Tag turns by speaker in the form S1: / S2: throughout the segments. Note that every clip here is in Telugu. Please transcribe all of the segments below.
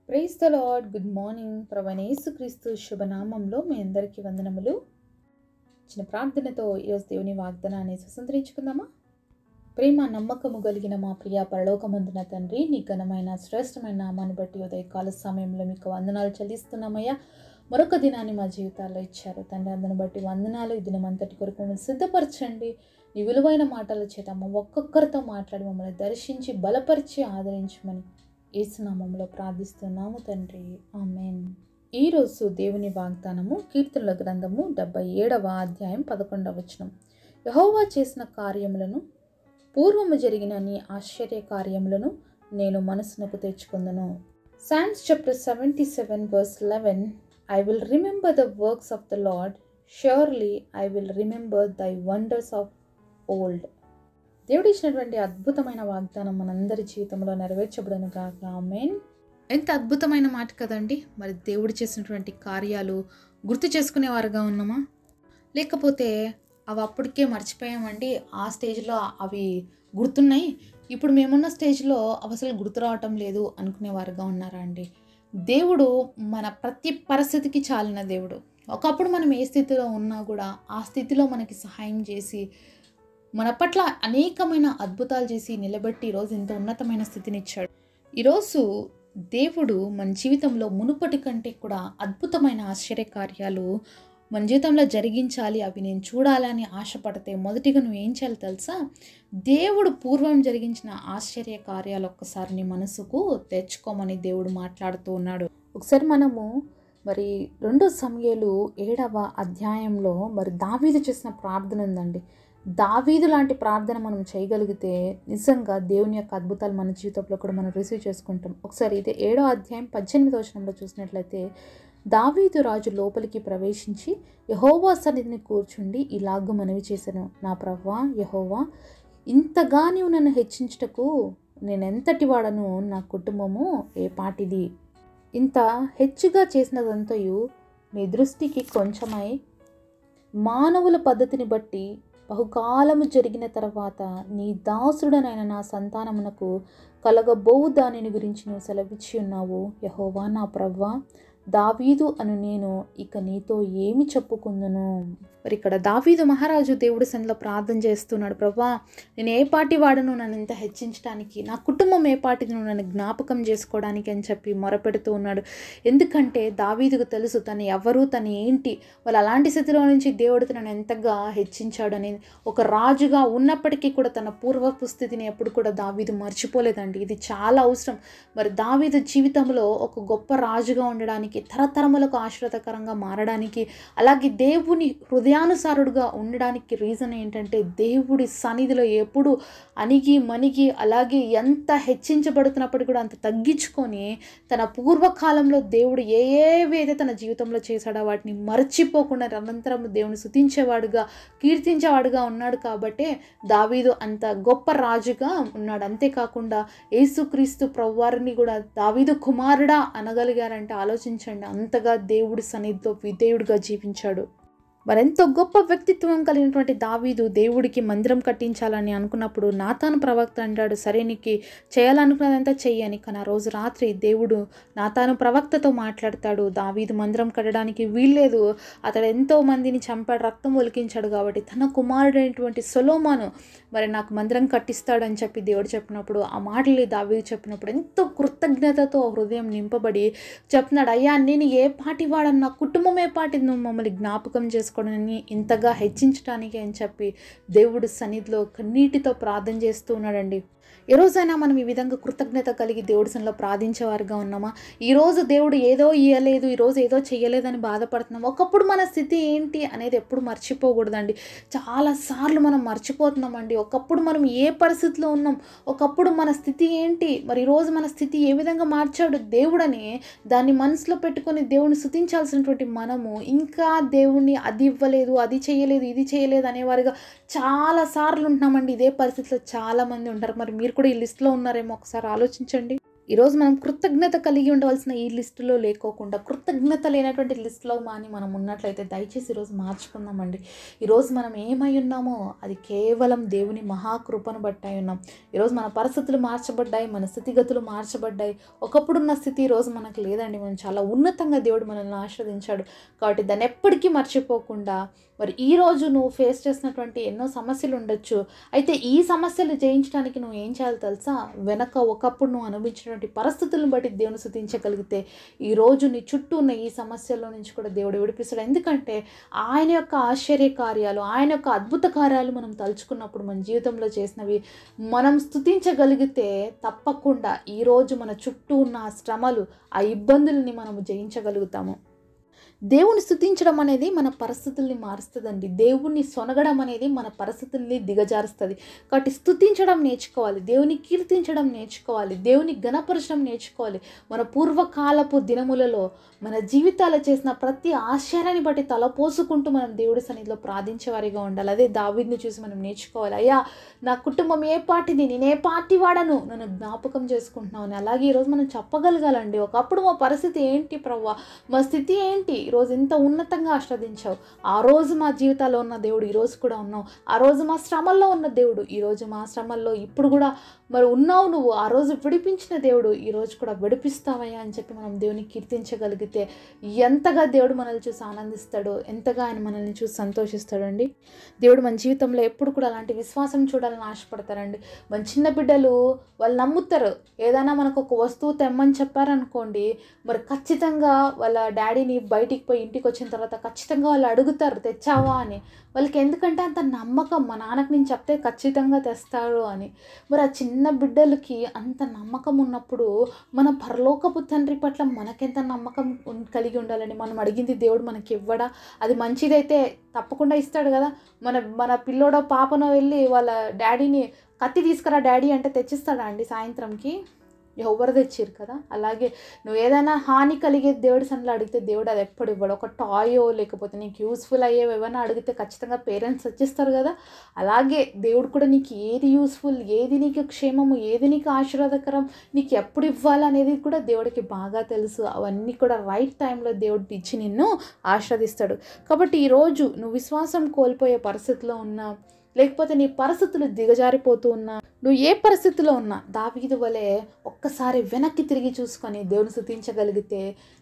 S1: Praise the lord. Good morning. ప్రభువైన యేసుక్రీస్తు శుభనామంలో మీ అందరికీ వందనములు. చిన్న ప్రార్థనతో ఈరోజు దేవుని వాగ్దానాన్ని స్వతంత్రించుకుందామా? ప్రేమ నమ్మకము కలిగిన మా ప్రియ పరలోకమందున తండ్రి, నీ ఘనమైన శ్రేష్టమైన నామాన్ని బట్టి ఉదయకాల సమయంలో మీకు వందనాలు చెల్లిస్తున్నామయ్యా. మరొక దినాన్ని మా జీవితాల్లో ఇచ్చారు తండ్రి, అందుని బట్టి వందనాలు. ఈ దినమంతటి కొరకు మమ్మల్ని సిద్ధపరచండి. నీ విలువైన మాటల చేత ఒక్కొక్కరితో మాట్లాడి మమ్మల్ని దర్శించి బలపరిచి ఆదరించమని యేసునామములో ప్రార్థిస్తున్నాము తండ్రి, ఆమేన్. ఈరోజు దేవుని వాగ్దానము కీర్తనల గ్రంథము 77వ అధ్యాయం 11వ వచనం. యెహోవా చేసిన కార్యములను, పూర్వము జరిగిన నీ ఆశ్చర్య కార్యములను నేను మనసునకు తెచ్చుకుందును. Psalms chapter 77 verse 11. I will remember the works of the Lord, surely I will remember thy wonders of old. దేవుడు ఇచ్చినటువంటి అద్భుతమైన వాగ్దానం మనందరి జీవితంలో నెరవేర్చబడను గాక, ఆమేన్. ఎంత అద్భుతమైన మాట కదండి. మరి దేవుడు చేసినటువంటి కార్యాలు గుర్తు చేసుకునేవారుగా ఉన్నామా, లేకపోతే అవి అప్పటికే మర్చిపోయామండి, ఆ స్టేజ్లో అవి గుర్తున్నాయి, ఇప్పుడు మేమున్న స్టేజ్లో అవి అసలు గుర్తు రావటం లేదు అనుకునేవారుగా ఉన్నారా అండి? దేవుడు మన ప్రతి పరిస్థితికి చాలిన దేవుడు. ఒకప్పుడు మనం ఏ స్థితిలో ఉన్నా కూడా ఆ స్థితిలో మనకి సహాయం చేసి మన పట్ల అనేకమైన అద్భుతాలు చేసి నిలబెట్టి ఈరోజు ఇంత ఉన్నతమైన స్థితిని ఇచ్చాడు. ఈరోజు దేవుడు మన జీవితంలో మునుపటి కంటే కూడా అద్భుతమైన ఆశ్చర్య కార్యాలు మన జీవితంలో జరిగించాలి, అవి నేను చూడాలని ఆశపడితే మొదటిగా నువ్వు ఏం చేయాలి తెలుసా? దేవుడు పూర్వం జరిగించిన ఆశ్చర్య కార్యాలు ఒక్కసారి నీ మనసుకు తెచ్చుకోమని దేవుడు మాట్లాడుతూ ఉన్నాడు. ఒకసారి మనము మరి 2 సమూయేలు 7వ అధ్యాయంలో మరి దావీదు చేసిన ప్రార్థన ఉందండి. దావీదు లాంటి ప్రార్థన మనం చేయగలిగితే నిజంగా దేవుని యొక్క అద్భుతాలు మన జీవితంలో కూడా మనం రిసీవ్ చేసుకుంటాం. ఒకసారి ఇది 7వ అధ్యాయం 18వ వచనంలో చూసినట్లయితే, దావీదు రాజు లోపలికి ప్రవేశించి యెహోవా సన్నిధిని కూర్చుండి ఇలాగ మనవి చేశాను, నా ప్రభువా యెహోవా, ఇంతగా నీవు నన్ను హెచ్చించుటకు నేనెంతటి వాడను, నా కుటుంబము ఏ పాటిది, ఇంత హెచ్చుగా చేసినదంతయు నీ దృష్టికి కొంచెమై మానవుల పద్ధతిని బట్టి బహుకాలము జరిగిన తర్వాత నీ దాసుడనైన నా సంతానమునకు కలగబోవు దానిని గురించి నువ్వు సెలవిచ్చి ఉన్నావు. యెహోవా నా ప్రభువా, దావీదు అను నేను ఇక నీతో ఏమి చెప్పుకుందును? మరి ఇక్కడ దావీదు మహారాజు దేవుడి సన్నిధిలో ప్రార్థన చేస్తున్నాడు, ప్రభువా నేను ఏ పాటి వాడను నన్ను ఇంత హెచ్చించడానికి, నా కుటుంబం ఏ పాటిది నువ్వు నన్ను జ్ఞాపకం చేసుకోవడానికి అని చెప్పి మొరపెడుతూ ఉన్నాడు. ఎందుకంటే దావీదుకు తెలుసు తను ఎవరు, తను ఏంటి, వాళ్ళు అలాంటి స్థితిలో నుంచి దేవుడు తనను ఎంతగా హెచ్చించాడు అనేది. ఒక రాజుగా ఉన్నప్పటికీ కూడా తన పూర్వపు స్థితిని ఎప్పుడు కూడా దావీదు మర్చిపోలేదండి. ఇది చాలా అవసరం. మరి దావీదు జీవితంలో ఒక గొప్ప రాజుగా ఉండడానికి, తరతరములకు ఆశీర్వాదకరంగా మారడానికి, అలాగే దేవుని హృదయానుసారుడుగా ఉండడానికి రీజన్ ఏంటంటే దేవుడి సన్నిధిలో ఎప్పుడు అణిగి మణిగి, అలాగే ఎంత హెచ్చించబడుతున్నప్పుడు కూడా అంత తగ్గించుకొని తన పూర్వకాలంలో దేవుడు ఏవేదైతే తన జీవితంలో చేశాడో వాటిని మర్చిపోకుండా నిరంతరం దేవుని స్తుతించేవాడుగా కీర్తించేవాడుగా ఉన్నాడు. కాబట్టే దావీదు అంత గొప్ప రాజుగా ఉన్నాడు. అంతేకాకుండా యేసుక్రీస్తు ప్రభువారిని కూడా దావీదు కుమారుడా అనగలిగారంటే ఆలోచించండి, అంతగా దేవుడి సన్నిధిలో విధేయుడిగా జీవించాడు. మరెంతో గొప్ప వ్యక్తిత్వం కలిగినటువంటి దావీదు దేవుడికి మందిరం కట్టించాలని అనుకున్నప్పుడు నాతాను ప్రవక్త అంటాడు, సరే నీకు చేయాలనుకున్నదంతా చెయ్యని. కానీ ఆ రోజు రాత్రి దేవుడు నాతాను ప్రవక్తతో మాట్లాడతాడు, దావీదు మందిరం కట్టడానికి వీల్లేదు, అతడు ఎంతో మందిని చంపాడు, రక్తం ఒలికించాడు, కాబట్టి తన కుమారుడైనటువంటి సొలొమోను మరి నాకు మందిరం కట్టిస్తాడని చెప్పి దేవుడు చెప్పినప్పుడు, ఆ మాటలు దావీదు చెప్పినప్పుడు ఎంతో కృతజ్ఞతతో హృదయం నింపబడి చెప్తున్నాడు, అయ్యా నేను ఏ పాటి వాడని, నా కుటుంబం ఏ పాటి, నువ్వు మమ్మల్ని జ్ఞాపకం చేసుకోవడానికి ఇంతగా హెచ్చించడానికి అని చెప్పి దేవుడి సన్నిధిలో కన్నీటితో ప్రార్థన చేస్తూ ఉన్నాడండి. ఏ రోజైనా మనం ఈ విధంగా కృతజ్ఞత కలిగి దేవుడి సన్నిధిలో ప్రార్థించేవారుగా ఉన్నామా? ఈరోజు దేవుడు ఏదో ఇయ్యలేదు, ఈరోజు ఏదో చెయ్యలేదని బాధపడుతున్నాం. ఒకప్పుడు మన స్థితి ఏంటి అనేది ఎప్పుడు మర్చిపోకూడదండి. చాలాసార్లు మనం మర్చిపోతున్నామండి. ఒకప్పుడు మనం ఏ పరిస్థితిలో ఉన్నాం, ఒకప్పుడు మన స్థితి ఏంటి, మరి ఈరోజు మన స్థితి ఏ విధంగా మార్చాడు దేవుడని దాన్ని మనసులో పెట్టుకొని దేవుని స్తుతించాల్సినటువంటి మనము ఇంకా దేవుణ్ణి అది ఇవ్వలేదు, అది చేయలేదు, ఇది చేయలేదు అనేవారుగా చాలాసార్లు ఉంటున్నామండి. ఇదే పరిస్థితిలో చాలామంది ఉంటారు. మరి మీరు కూడా ఈ లిస్ట్లో ఉన్నారేమో ఒకసారి ఆలోచించండి. ఈరోజు మనం కృతజ్ఞత కలిగి ఉండవలసిన ఈ లిస్టులో లేకోకుండా కృతజ్ఞత లేనటువంటి లిస్టులో మాని మనం ఉన్నట్లయితే దయచేసి ఈరోజు మార్చుకుందామండి. ఈరోజు మనం ఏమై ఉన్నామో అది కేవలం దేవుని మహాకృపను బట్టి అయి ఉన్నాం. ఈరోజు మన పరిస్థితులు మార్చబడ్డాయి, మన స్థితిగతులు మార్చబడ్డాయి. ఒకప్పుడున్న స్థితి ఈరోజు మనకు లేదండి. మనం చాలా ఉన్నతంగా దేవుడు మనల్ని ఆశీర్వదించాడు. కాబట్టి దాన్ని ఎప్పటికీ మర్చిపోకుండా మరి ఈరోజు నువ్వు ఫేస్ చేసినటువంటి ఎన్నో సమస్యలు ఉండొచ్చు. అయితే ఈ సమస్యలు జయించడానికి నువ్వు ఏం చేయాలో తెలుసా? వెనక ఒకప్పుడు నువ్వు అనుభవించినటువంటి పరిస్థితులను బట్టి దేవుని స్తుతించగలిగితే ఈరోజు నీ చుట్టూ ఉన్న ఈ సమస్యల్లో నుంచి కూడా దేవుడు విడిపిస్తాడు. ఎందుకంటే ఆయన యొక్క ఆశ్చర్య కార్యాలు, ఆయన యొక్క అద్భుత కార్యాలు మనం తలుచుకున్నప్పుడు మన జీవితంలో చేసినవి మనం స్తుతించగలిగితే తప్పకుండా ఈరోజు మన చుట్టూ ఉన్న ఆ శ్రమలు, ఆ ఇబ్బందుల్ని మనము జయించగలుగుతాము. దేవుని స్తుతించడం అనేది మన పరిస్థితుల్ని మారుస్తుందండి. దేవుణ్ణి సొనగడం అనేది మన పరిస్థితుల్ని దిగజారుస్తుంది. కాబట్టి స్తుతించడం నేర్చుకోవాలి, దేవుని కీర్తించడం నేర్చుకోవాలి, దేవుని ఘనపరచడం నేర్చుకోవాలి. మన పూర్వకాలపు దినములలో మన జీవితాలు చేసిన ప్రతి ఆశ్చర్యాన్ని బట్టి తలపోసుకుంటూ మనం దేవుడి సన్నిధిలో ప్రార్థించేవారిగా ఉండాలి. అదే దావీదుని చూసి మనం నేర్చుకోవాలి. అయ్యా, నా కుటుంబం ఏ పార్టీది, నేను ఏ పార్టీ వాడను, నన్ను జ్ఞాపకం చేసుకుంటున్నావు అని. అలాగే ఈరోజు మనం చెప్పగలగాలండి, ఒకప్పుడు మా పరిస్థితి ఏంటి ప్రభువా, మా స్థితి ఏంటి, ఈరోజు ఇంత ఉన్నతంగా ఆస్వాదించావు. ఆ రోజు మా జీవితాల్లో ఉన్న దేవుడు ఈరోజు కూడా ఉన్నావు. ఆ రోజు మా శ్రమల్లో ఉన్న దేవుడు ఈరోజు మా శ్రమల్లో ఇప్పుడు కూడా మరి ఉన్నావు. నువ్వు ఆ రోజు విడిపించిన దేవుడు ఈరోజు కూడా విడిపిస్తావయ్యా అని చెప్పి మనం దేవుని కీర్తించగలిగితే ఎంతగా దేవుడు మనల్ని చూసి ఆనందిస్తాడో, ఎంతగా ఆయన మనల్ని చూసి సంతోషిస్తాడండి. దేవుడు మన జీవితంలో ఎప్పుడు కూడా అలాంటి విశ్వాసం చూడాలని ఆశపడతారండి. మన చిన్న బిడ్డలు వాళ్ళు నమ్ముతారు. ఏదైనా మనకు ఒక వస్తువు తెమ్మని చెప్పారనుకోండి, మరి ఖచ్చితంగా వాళ్ళ డాడీని బయటికి పోయి ఇంటికి వచ్చిన తర్వాత ఖచ్చితంగా వాళ్ళు అడుగుతారు, తెచ్చావా అని. వాళ్ళకి ఎందుకంటే అంత నమ్మకం, మా నాన్నకి నేను చెప్తే ఖచ్చితంగా తెస్తాడు అని. మరి ఆ చిన్న బిడ్డలకి అంత నమ్మకం ఉన్నప్పుడు మన పరలోకపు తండ్రి పట్ల మనకెంత నమ్మకం కలిగి ఉండాలని. మనం అడిగింది దేవుడు మనకి ఇవ్వడా? అది మంచిదైతే తప్పకుండా ఇస్తాడు కదా. మన పిల్లోడో పాపనో వెళ్ళి వాళ్ళ డాడీని కత్తి తీసుకురా డాడీ అంటే తెచ్చిస్తాడా అండి సాయంత్రంకి? ఎవరు తెచ్చిరు కదా. అలాగే నువ్వు ఏదైనా హాని కలిగే దేవుడి సన్నిలో అడిగితే దేవుడు అది ఎప్పుడు ఇవ్వడు. ఒక టాయో లేకపోతే నీకు యూస్ఫుల్ అయ్యేవి ఏమైనా అడిగితే ఖచ్చితంగా పేరెంట్స్ వచ్చేస్తారు కదా. అలాగే దేవుడు కూడా నీకు ఏది యూస్ఫుల్, ఏది నీకు క్షేమము, ఏది నీకు ఆశీర్వాదకరం, నీకు ఎప్పుడు ఇవ్వాలనేది కూడా దేవుడికి బాగా తెలుసు. అవన్నీ కూడా రైట్ టైంలో దేవుడు ఇచ్చి నిన్ను ఆశీర్వదిస్తాడు. కాబట్టి ఈరోజు నువ్వు విశ్వాసం కోల్పోయే పరిస్థితిలో ఉన్నా, లేకపోతే నీ పరిస్థితులు దిగజారిపోతూ ఉన్నా, నువ్వు ఏ పరిస్థితిలో ఉన్నా దావీదు వలె ఒక్కసారి వెనక్కి తిరిగి చూసుకొని దేవుని స్తుతించగలిగితే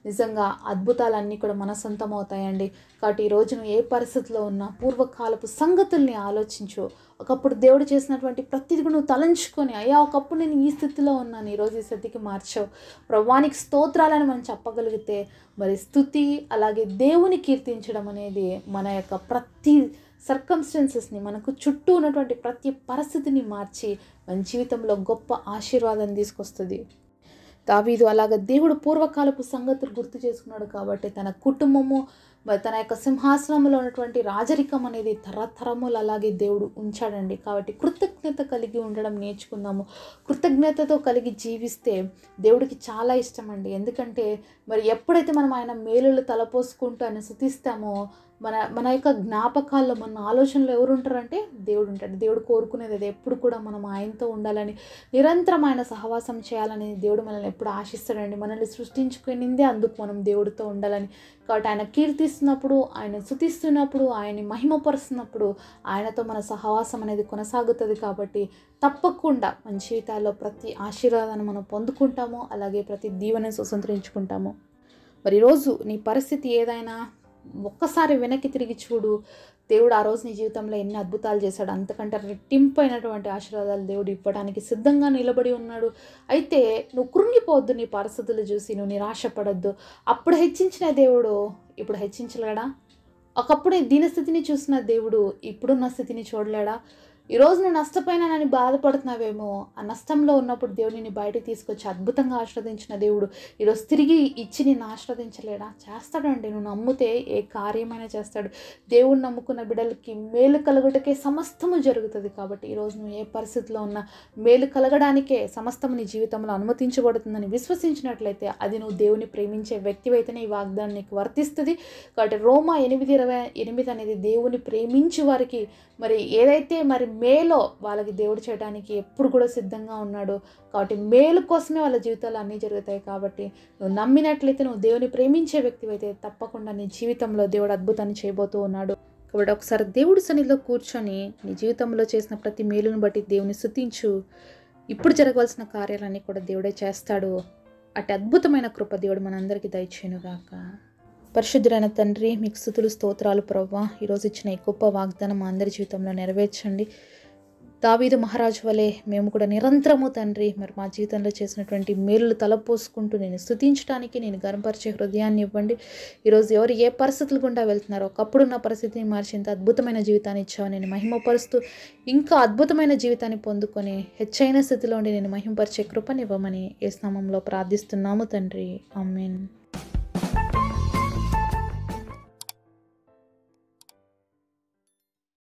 S1: నిజంగా అద్భుతాలన్నీ కూడా మన సొంతం అవుతాయండి. కాబట్టి ఈరోజు నువ్వు ఏ పరిస్థితిలో ఉన్నా పూర్వకాలపు సంగతుల్ని ఆలోచించు. ఒకప్పుడు దేవుడు చేసినటువంటి ప్రతిదీ నువ్వు తలంచుకొని, అయ్యా ఒకప్పుడు నేను ఈ స్థితిలో ఉన్నాను, ఈరోజు ఈ స్థితికి మార్చావు, ప్రభువానికి స్తోత్రాలని మనం చెప్పగలిగితే మరి స్తుతి అలాగే దేవుని కీర్తించడం అనేది మన యొక్క ప్రతి సర్కమ్స్టెన్సెస్ని, మనకు చుట్టూ ఉన్నటువంటి ప్రతి పరిస్థితిని మార్చి మన జీవితంలో గొప్ప ఆశీర్వాదాన్ని తీసుకొస్తుంది. దావీదు అలాగ దేవుడు పూర్వకాలపు సంగతులు గుర్తు చేసుకున్నాడు కాబట్టి తన కుటుంబము తన యొక్క సింహాసనంలో ఉన్నటువంటి రాజరికం అనేది తరతరములు అలాగే దేవుడు ఉంచాడండి. కాబట్టి కృతజ్ఞత కలిగి ఉండడం నేర్చుకుందాము. కృతజ్ఞతతో కలిగి జీవిస్తే దేవుడికి చాలా ఇష్టం అండి. ఎందుకంటే మరి ఎప్పుడైతే మనం ఆయన మేలులు తలపోసుకుంటూ ఆయన స్తుతిస్తామో మన యొక్క జ్ఞాపకాల్లో, మన ఆలోచనలో ఎవరు ఉంటారంటే దేవుడు ఉంటాడు. దేవుడు కోరుకునేది అది ఎప్పుడు కూడా మనం ఆయనతో ఉండాలని, నిరంతరం ఆయన సహవాసం చేయాలని దేవుడు మనల్ని ఎప్పుడు ఆశిస్తాడండి. మనల్ని సృష్టించుకునిందే అందుకు మనం దేవుడితో ఉండాలని. కాబట్టి ఆయన కీర్తిస్తున్నప్పుడు, ఆయన స్తుతిస్తున్నప్పుడు, ఆయన్ని మహిమపరుస్తున్నప్పుడు ఆయనతో మన సహవాసం అనేది కొనసాగుతుంది. కాబట్టి తప్పకుండా మన జీవితాల్లో ప్రతి ఆశీర్వాదాన్ని మనం పొందుకుంటాము, అలాగే ప్రతి దీవెనని స్వతంత్రించుకుంటాము. మరి ఈరోజు నీ పరిస్థితి ఏదైనా ఒక్కసారి వెనక్కి తిరిగి చూడు. దేవుడు ఆ రోజు నీ జీవితంలో ఎన్ని అద్భుతాలు చేశాడు, అంతకంటే రెట్టింపు అయినటువంటి ఆశీర్వాదాలు దేవుడు ఇవ్వడానికి సిద్ధంగా నిలబడి ఉన్నాడు. అయితే నువ్వు కృంగిపోవద్దు, నీ పరిస్థితులు చూసి నువ్వు నిరాశపడద్దు. అప్పుడు హెచ్చించిన దేవుడు ఇప్పుడు హెచ్చించలేడా? ఒకప్పుడు దీనస్థితిని చూసిన దేవుడు ఇప్పుడున్న స్థితిని చూడలేడా? ఈరోజు నువ్వు నష్టపోయినానని బాధపడుతున్నావేమో, ఆ నష్టంలో ఉన్నప్పుడు దేవుడు నిన్ను బయటికి తీసుకొచ్చి అద్భుతంగా ఆశీర్వదించిన దేవుడు ఈరోజు తిరిగి ఇచ్చి నిన్ను ఆశీర్వదించలేడా? చేస్తాడండి. నువ్వు నమ్మితే ఏ కార్యమైనా చేస్తాడు. దేవుడు నమ్ముకున్న బిడ్డలకి మేలు కలుగుటకే సమస్తము జరుగుతుంది. కాబట్టి ఈరోజు నువ్వు ఏ పరిస్థితిలో ఉన్నా మేలు కలగడానికే సమస్తము నీ జీవితంలో అనుమతించబడుతుందని విశ్వసించినట్లయితే అది నువ్వు దేవుని ప్రేమించే వ్యక్తివైతేనే ఈ వాగ్దానం నీకు వర్తిస్తుంది. కాబట్టి రోమా 8:28 అనేది దేవుని ప్రేమించే వారికి మరి ఏదైతే మరి మేలో వాళ్ళకి దేవుడు చేయడానికి ఎప్పుడు కూడా సిద్ధంగా ఉన్నాడు. కాబట్టి మేలు కోసమే వాళ్ళ జీవితాలు అన్నీ జరుగుతాయి. కాబట్టి నువ్వు నమ్మినట్లయితే, నువ్వు దేవుని ప్రేమించే వ్యక్తివైతే తప్పకుండా నీ జీవితంలో దేవుడు అద్భుతాన్ని చేయబోతూ ఉన్నాడు. కాబట్టి ఒకసారి దేవుడి సన్నిధిలో కూర్చొని నీ జీవితంలో చేసిన ప్రతి మేలును బట్టి దేవుని స్తుతించు. ఇప్పుడు జరగవలసిన కార్యాలన్నీ కూడా దేవుడే చేస్తాడు. అటు అద్భుతమైన కృప దేవుడు మనందరికీ దయచేయునుగాక. పరిశుద్ధుడైన తండ్రి, మీకు స్తుతులు స్తోత్రాలు ప్రభువా. ఈరోజు ఇచ్చిన ఈ గొప్ప వాగ్దానం మా అందరి జీవితంలో నెరవేర్చండి. దావీదు మహారాజు వలె మేము కూడా నిరంతరము తండ్రి మరి మా జీవితంలో చేసినటువంటి మేలులు తలపోసుకుంటూ నేను స్తుతించడానికి, నేను గర్వపరిచే హృదయాన్ని ఇవ్వండి. ఈరోజు ఎవరు ఏ పరిస్థితులు గుండా వెళ్తున్నారో, ఒకప్పుడున్న పరిస్థితిని మార్చి ఇంత అద్భుతమైన జీవితాన్ని ఇచ్చావు నేను మహిమపరుస్తూ ఇంకా అద్భుతమైన జీవితాన్ని పొందుకొని హెచ్చైన స్థితిలో ఉండి నేను మహిమపరిచే కృపనివ్వమని యేసు నామములో ప్రార్థిస్తున్నాము తండ్రి. ఆమేన్.